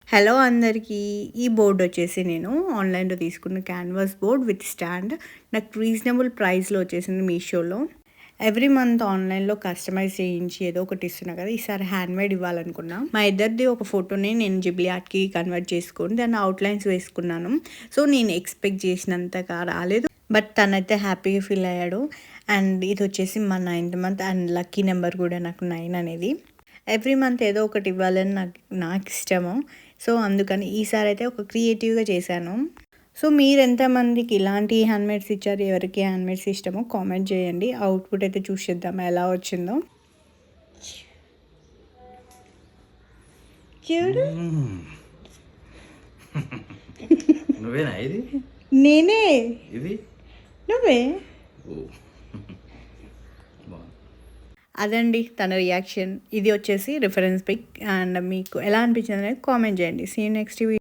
Hello అందరికీ. ఈ board వచ్చేసి నేను ఆన్‌లైన్‌లో తీసుకున్న క్యాన్వాస్ బోర్డ్ విత్ స్టాండ్. నాకు రీజనబుల్ ప్రైస్‌లో వచ్చేసింది మీషోలో. ఎవ్రీ మంత్ ఆన్‌లైన్‌లో కస్టమైజ్ చేయించి ఏదో ఒకటి ఇస్తున్నా కదా! ఈసారి హ్యాండ్‌మేడ్ ఇవ్వాలనుకున్నా. మా ఇద్దరిది ఒక ఫోటోని నేను జిబ్లీ ఆర్ట్‌కి కన్వర్ట్ చేసుకొని దాన్ని అవుట్‌లైన్స్ వేసుకున్నాను. సో, నేను ఎక్స్‌పెక్ట్ చేసినంతగా రాలేదు. బట్ తనైతే హ్యాపీగా ఫీల్ అయ్యాడు. అండ్ ఇదొచ్చేసి మా ninth month and lucky number కూడా నాకు 9 అనేది. ఎవ్రీ మంత్ ఏదో ఒకటి ఇవ్వాలని నాకిష్టము. సో, అందుకని ఈసారైతే ఒక క్రియేటివ్‌గా చేశాను. సో, మీరెంతమందికి ఇలాంటి హ్యాండ్‌మేడ్స్ ఇచ్చారు? ఎవరికి హ్యాండ్‌మేడ్స్ ఇష్టమో కామెంట్ చేయండి. అవుట్‌పుట్ అయితే చూసేద్దాం ఎలా వచ్చిందో. చూడు. నువ్వేనా ఇది? నేనే. ఇది? నువ్వే. ఓహ్! బావుంది. అదండి తన రియాక్షన్. ఇది వచ్చేసి రిఫరెన్స్ పిక్ అండ్ మీకు ఎలా అనిపించిందనేది కామెంట్ చేయండి. See you next video.